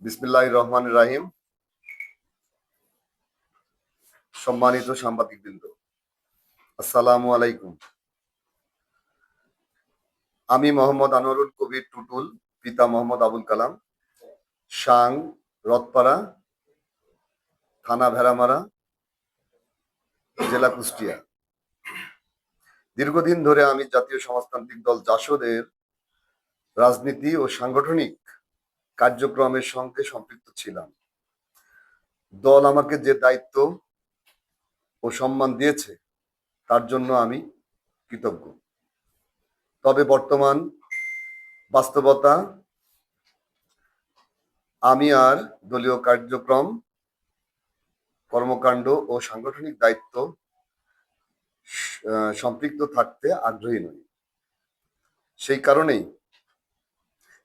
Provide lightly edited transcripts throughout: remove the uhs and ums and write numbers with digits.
বিসমিল্লাহির রহমানির রহিম। সম্মানিত সাংবাদিকবৃন্দ, আসসালামু আলাইকুম। আমি মোহাম্মদ আনোয়ারুল কবির টুটুল, পিতা মোহাম্মদ আবুল কালাম, সাং রথপাড়া, থানা ভেড়ামারা, জেলা কুষ্টিয়া। দীর্ঘদিন ধরে আমি জাতীয় সমাজতান্ত্রিক দল জাসদের রাজনীতি ও সাংগঠনিক কার্যক্রমের সঙ্গে সম্পৃক্ত ছিলাম। দল আমাকে যে দায়িত্ব ও সম্মান দিয়েছে তার জন্য আমি কৃতজ্ঞ। তবে বর্তমান বাস্তবতা, আমি আর দলীয় কার্যক্রম, কর্মকাণ্ড ও সাংগঠনিক দায়িত্ব সম্পৃক্ত থাকতে আগ্রহী নই। সেই কারণেই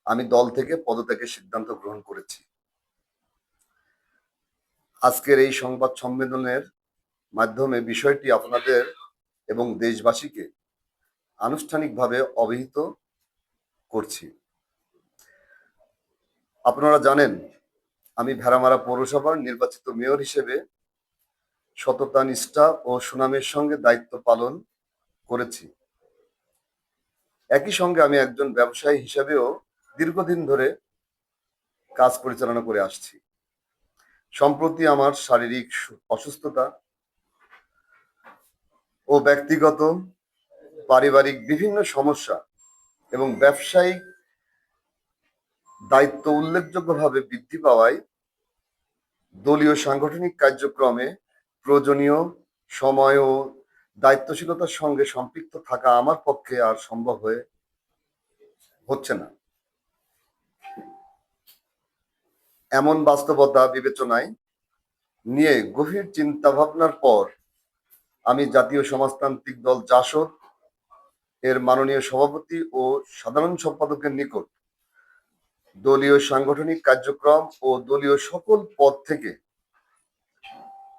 আমি দল থেকে পদত্যাগের সিদ্ধান্ত গ্রহণ করেছি। আজকের এই সংবাদ সম্মেলনের মাধ্যমে বিষয়টি আপনাদের এবং দেশবাসীকে আনুষ্ঠানিকভাবে অবহিত করছি। আপনারা জানেন, আমি ভেড়ামারা পৌরসভার নির্বাচিত মেয়র হিসেবে সততা, নিষ্ঠা ও সুনামের সঙ্গে দায়িত্ব পালন করেছি। একই সঙ্গে আমি একজন ব্যবসায়ী হিসেবেও দীর্ঘদিন ধরে কাজ পরিচালনা করে আসছি। সম্প্রতি আমার শারীরিক অসুস্থতা ও ব্যক্তিগত পারিবারিক বিভিন্ন সমস্যা এবং ব্যবসায়িক দায়িত্ব উল্লেখযোগ্যভাবে বৃদ্ধি পাওয়ায় দলীয় সাংগঠনিক কার্যক্রমে প্রয়োজনীয় সময় ও দায়িত্বশীলতার সঙ্গে সম্পৃক্ত থাকা আমার পক্ষে আর সম্ভব হচ্ছে না। এমন বাস্তবতা বিবেচনায় নিয়ে গভীর চিন্তা ভাবনার পর আমি জাতীয় সমাজতান্ত্রিক দল জাসদ এর মাননীয় সভাপতি ও সাধারণ সম্পাদকের নিকট দলীয় সাংগঠনিক কার্যক্রম ও দলীয় সকল পদ থেকে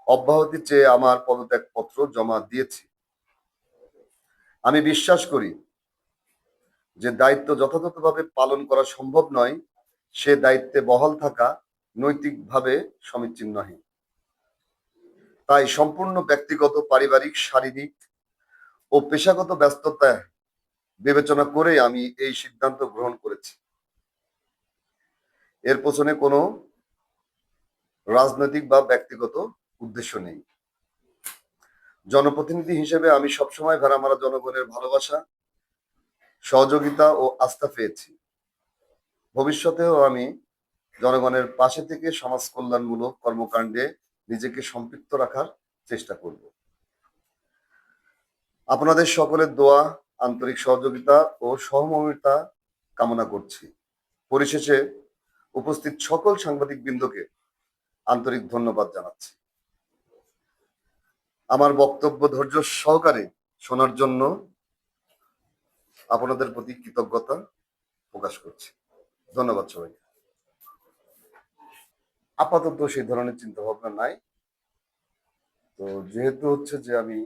অব্যাহতি চেয়ে আমার পদত্যাগপত্র জমা দিয়েছি। আমি বিশ্বাস করি যে দায়িত্ব যথাযথভাবে পালন করা সম্ভব নয়, সে দায়িত্বে বহাল থাকা নৈতিকভাবে সমীচীন নহে। তাই সম্পূর্ণ ব্যক্তিগত, পারিবারিক, শারীরিক ও পেশাগত ব্যস্ততা বিবেচনা করে আমি এই সিদ্ধান্ত গ্রহণ করেছি। এর পেছনে কোনো রাজনৈতিক বা ব্যক্তিগত উদ্দেশ্য নেই। জনপ্রতিনিধি হিসেবে আমি সবসময় ভেড়ামারা জনগণের ভালোবাসা, সহযোগিতা ও আস্থা পেয়েছি। ভবিষ্যতেও আমি জনগণের পাশে থেকে সমাজ কল্যাণমূলক কর্মকাণ্ডে নিজেকে সম্পৃক্ত রাখার চেষ্টা করব। আপনাদের সকলের দোয়া, আন্তরিক সহযোগিতা ও সহমর্মিতা কামনা করছি। পরিশেষে উপস্থিত সকল সাংবাদিক বৃন্দকে আন্তরিক ধন্যবাদ জানাচ্ছি। আমার বক্তব্য ধৈর্য সহকারে শোনার জন্য আপনাদের প্রতি কৃতজ্ঞতা প্রকাশ করছি। ধন্যবাদ সবাইকে। আপাতত সেই ধরনের চিন্তা ভাবনা নাই। তো যেহেতু হচ্ছে যে আমি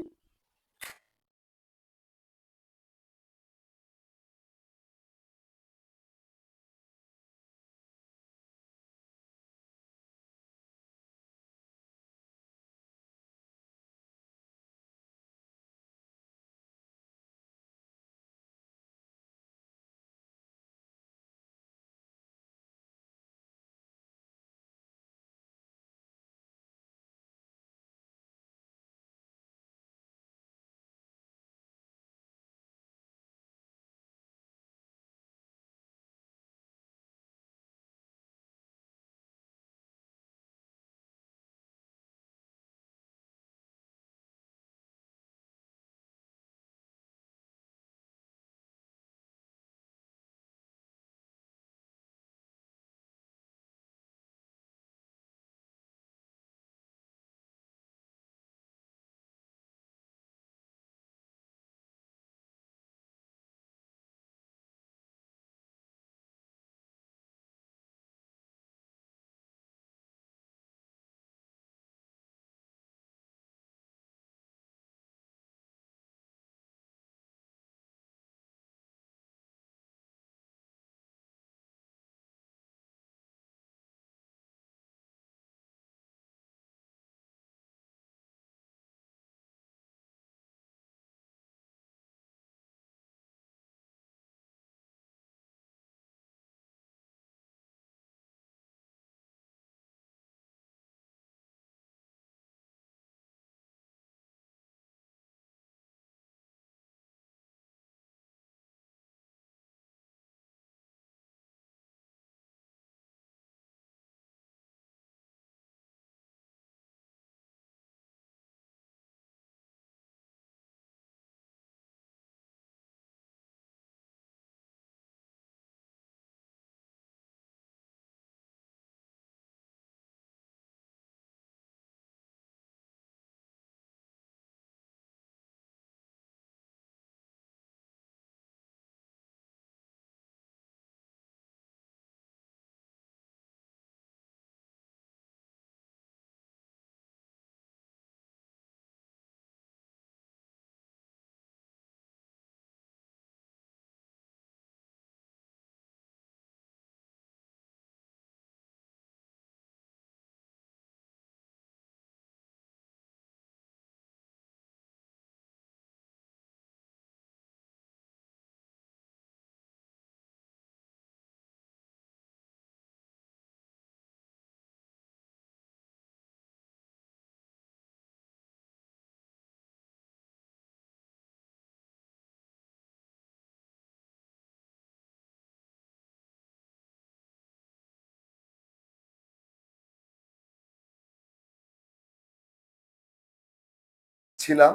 ছিলাম।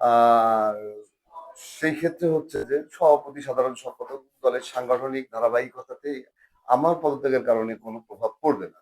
আর সেই ক্ষেত্রে হচ্ছে যে সভাপতি, সাধারণ সম্পাদক দলের সাংগঠনিক ধারাবাহিকতাতেই আমার পদত্যাগের কারণে কোনো প্রভাব পড়বে না।